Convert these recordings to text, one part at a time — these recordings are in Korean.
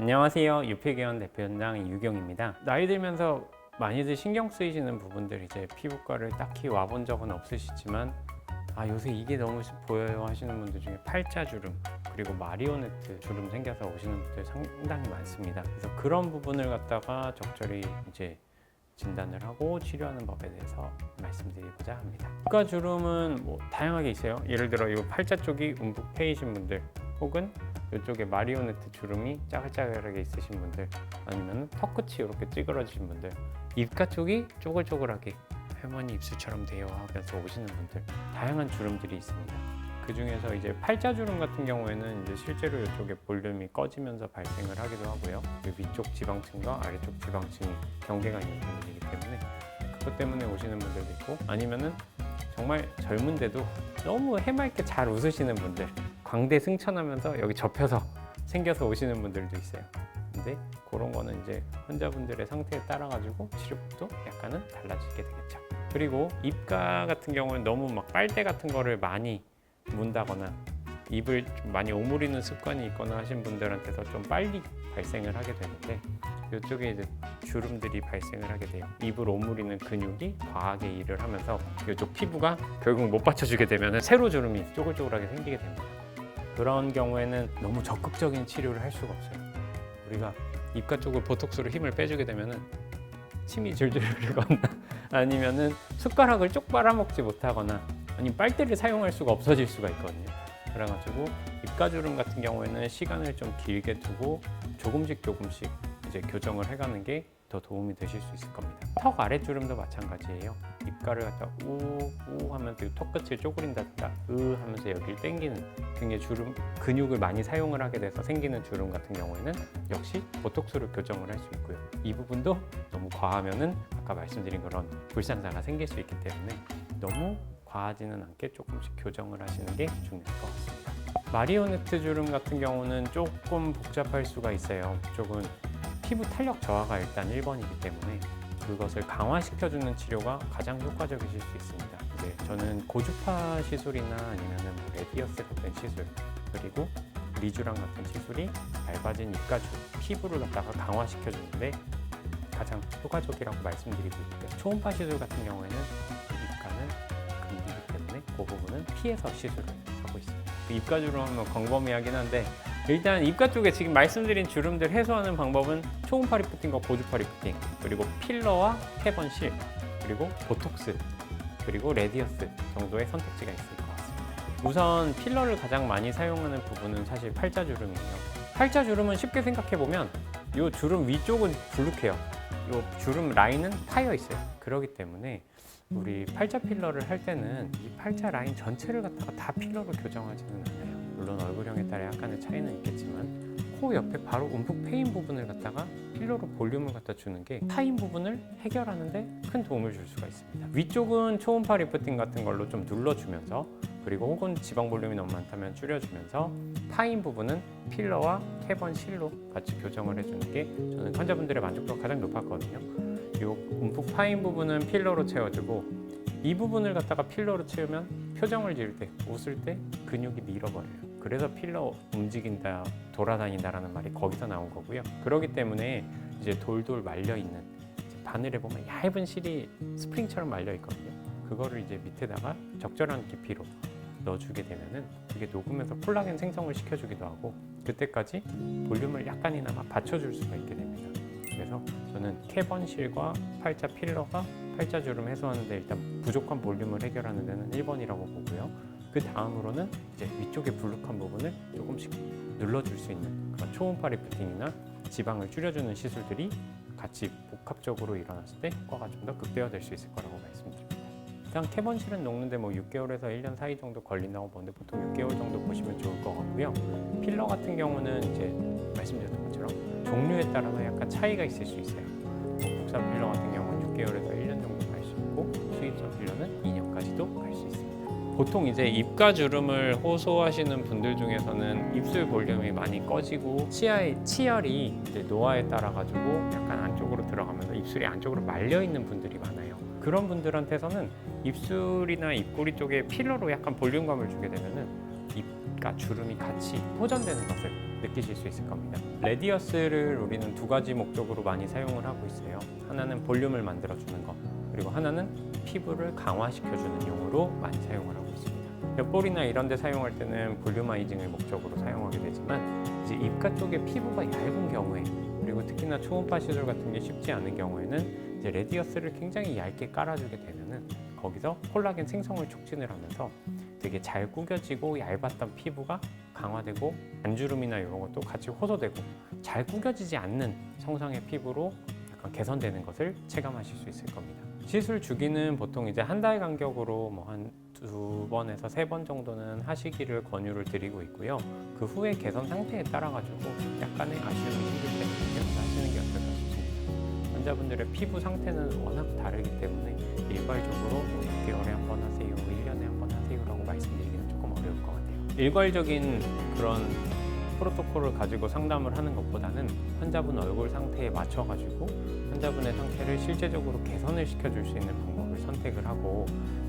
안녕하세요. 유피계원 대표연장 유경입니다. 나이 들면서 많이들 신경 쓰이시는 부분들, 이제 피부과를 딱히 와본 적은 없으시지만 요새 이게 너무 보여요 하시는 분들 중에 팔자주름, 그리고 마리오네트 주름 생겨서 오시는 분들 상당히 많습니다. 그래서 그런 부분을 갖다가 적절히 이제 진단을 하고 치료하는 법에 대해서 말씀드리고자 합니다. 피부과 주름은 다양하게 있어요. 예를 들어 이 팔자 쪽이 움푹 패이신 분들, 혹은 이쪽에 마리오네트 주름이 짜글짜글하게 있으신 분들, 아니면 턱끝이 이렇게 찌그러지신 분들, 입가 쪽이 쪼글쪼글하게 할머니 입술처럼 돼요 하면서 오시는 분들, 다양한 주름들이 있습니다. 그 중에서 이제 팔자 주름 같은 경우에는 이제 실제로 이쪽에 볼륨이 꺼지면서 발생을 하기도 하고요. 위쪽 지방층과 아래쪽 지방층이 경계가 있는 부분이기 때문에 그것 때문에 오시는 분들도 있고, 아니면은 정말 젊은데도 너무 해맑게 잘 웃으시는 분들, 광대 승천하면서 여기 접혀서 생겨서 오시는 분들도 있어요. 근데 그런 거는 이제 환자분들의 상태에 따라 가지고 치료법도 약간은 달라지게 되겠죠. 그리고 입가 같은 경우는 너무 막 빨대 같은 거를 많이 문다거나 입을 좀 많이 오므리는 습관이 있거나 하신 분들한테서 좀 빨리 발생을 하게 되는데, 이쪽에 이제 주름들이 발생을 하게 돼요. 입을 오므리는 근육이 과하게 일을 하면서 이쪽 피부가 결국 못 받쳐주게 되면 새로 주름이 쪼글쪼글하게 생기게 됩니다. 그런 경우에는 너무 적극적인 치료를 할 수가 없어요. 우리가 입가 쪽을 보톡스로 힘을 빼주게 되면은 침이 줄줄 흐르거나 아니면은 숟가락을 쪽 빨아먹지 못하거나 아니면 빨대를 사용할 수가 없어질 수가 있거든요. 그래가지고 입가주름 같은 경우에는 시간을 좀 길게 두고 조금씩 이제 교정을 해가는 게 더 도움이 되실 수 있을 겁니다. 턱 아랫주름도 마찬가지예요. 입가를 갖다 우 하면서 턱 끝을 쪼그린다든가 하면서 여기를 당기는 등의 주름, 근육을 많이 사용을 하게 돼서 생기는 주름 같은 경우에는 역시 보톡스로 교정을 할 수 있고요. 이 부분도 너무 과하면은 아까 말씀드린 그런 불상사가 생길 수 있기 때문에 너무 과하지는 않게 조금씩 교정을 하시는 게 중요할 것 같습니다. 마리오네트 주름 같은 경우는 조금 복잡할 수가 있어요. 이쪽은 피부 탄력 저하가 일단 1번이기 때문에 그것을 강화시켜주는 치료가 가장 효과적이실 수 있습니다. 이제 저는 고주파 시술이나 아니면 레디어스 같은 시술, 그리고 리쥬랑 같은 시술이 얇아진 입가주, 피부를 갖다가 강화시켜주는데 가장 효과적이라고 말씀드리고 있고요. 초음파 시술 같은 경우에는 입가는 금기이기 때문에 그 부분은 피해서 시술을 하고 있습니다. 입가주름 하면 광범위하긴 한데, 일단 입가 쪽에 지금 말씀드린 주름들 해소하는 방법은 초음파 리프팅과 고주파 리프팅, 그리고 필러와 태번실, 그리고 보톡스, 그리고 레디어스 정도의 선택지가 있을 것 같습니다. 우선 필러를 가장 많이 사용하는 부분은 사실 팔자주름이에요. 팔자주름은 쉽게 생각해보면 이 주름 위쪽은 불룩해요. 이 주름 라인은 파여 있어요. 그렇기 때문에 우리 팔자 필러를 할 때는 이 팔자 라인 전체를 갖다가 다 필러로 교정하지는 않아요. 물론 얼굴형에 따라 약간의 차이는 있겠지만 코 옆에 바로 움푹 패인 부분을 갖다가 필러로 볼륨을 갖다 주는 게 파인 부분을 해결하는 데 큰 도움을 줄 수가 있습니다. 위쪽은 초음파 리프팅 같은 걸로 좀 눌러주면서, 그리고 혹은 지방 볼륨이 너무 많다면 줄여주면서, 파인 부분은 필러와 태번 실로 같이 교정을 해주는 게 저는 환자분들의 만족도가 가장 높았거든요. 이 움푹 파인 부분은 필러로 채워주고, 이 부분을 갖다가 필러로 채우면 표정을 지을 때, 웃을 때 근육이 밀어버려요. 그래서 필러 움직인다, 돌아다닌다라는 말이 거기서 나온 거고요. 그렇기 때문에 이제 돌돌 말려있는, 바늘에 보면 얇은 실이 스프링처럼 말려있거든요. 그거를 이제 밑에다가 적절한 깊이로 넣어주게 되면은 그게 녹으면서 콜라겐 생성을 시켜주기도 하고, 그때까지 볼륨을 약간이나마 받쳐줄 수가 있게 됩니다. 그래서 저는 태번실과 팔자 필러가 팔자주름 해소하는데 일단 부족한 볼륨을 해결하는 데는 1번이라고 보고요. 그 다음으로는 이제 위쪽의 불룩한 부분을 조금씩 눌러줄 수 있는 그런 초음파 리프팅이나 지방을 줄여주는 시술들이 같이 복합적으로 일어났을 때 효과가 좀 더 극대화될 수 있을 거라고 말씀드립니다. 일단 태번실은 녹는데 6개월에서 1년 사이 정도 걸린다고 보는데 보통 6개월 정도 보시면 좋을 것 같고요. 필러 같은 경우는 이제 말씀드렸던 것처럼 종류에 따라서 약간 차이가 있을 수 있어요. 국산 필러 같은 경우는 6개월에서 1년 정도 갈 수 있고, 수입산 필러는 2년까지도 갈 수 있습니다. 보통 이제 입가 주름을 호소하시는 분들 중에서는 입술 볼륨이 많이 꺼지고 치열이 이제 노화에 따라 가지고 약간 안쪽으로 들어가면서 입술이 안쪽으로 말려 있는 분들이 많아요. 그런 분들한테서는 입술이나 입꼬리 쪽에 필러로 약간 볼륨감을 주게 되면은 과 주름이 같이 호전되는 것을 느끼실 수 있을 겁니다. 레디어스를 우리는 두 가지 목적으로 많이 사용을 하고 있어요. 하나는 볼륨을 만들어주는 것, 그리고 하나는 피부를 강화시켜주는 용으로 많이 사용을 하고 있습니다. 옆볼이나 이런 데 사용할 때는 볼륨아이징을 목적으로 사용하게 되지만 이제 입가 쪽에 피부가 얇은 경우에, 그리고 특히나 초음파 시술 같은 게 쉽지 않은 경우에는 이제 레디어스를 굉장히 얇게 깔아주게 되면은 거기서 콜라겐 생성을 촉진을 하면서 되게 잘 구겨지고 얇았던 피부가 강화되고 반주름이나 이런 것도 같이 호소되고 잘 구겨지지 않는 성상의 피부로 약간 개선되는 것을 체감하실 수 있을 겁니다. 시술 주기는 보통 이제 한 달 간격으로 뭐 한 2번에서 3번 정도는 하시기를 권유를 드리고 있고요. 그 후에 개선 상태에 따라 가지고 약간의 아쉬움이 생길 때 개선하시는 게 어떨까 싶습니다. 환자분들의 피부 상태는 워낙 다르기 때문에 일괄적으로 뭐 6개월에 한 번 하세요, 1년에 한 번 하세요라고 말씀드리기는 조금 어려울 것 같아요. 일괄적인 그런 프로토콜을 가지고 상담을 하는 것보다는 환자분 얼굴 상태에 맞춰가지고 환자분의 상태를 실제적으로 개선을 시켜줄 수 있는 방법을 선택을 하고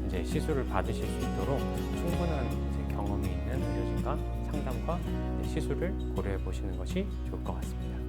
이제 시술을 받으실 수 있도록 충분한 이제 경험이 있는 의료진과 상담과 시술을 고려해 보시는 것이 좋을 것 같습니다.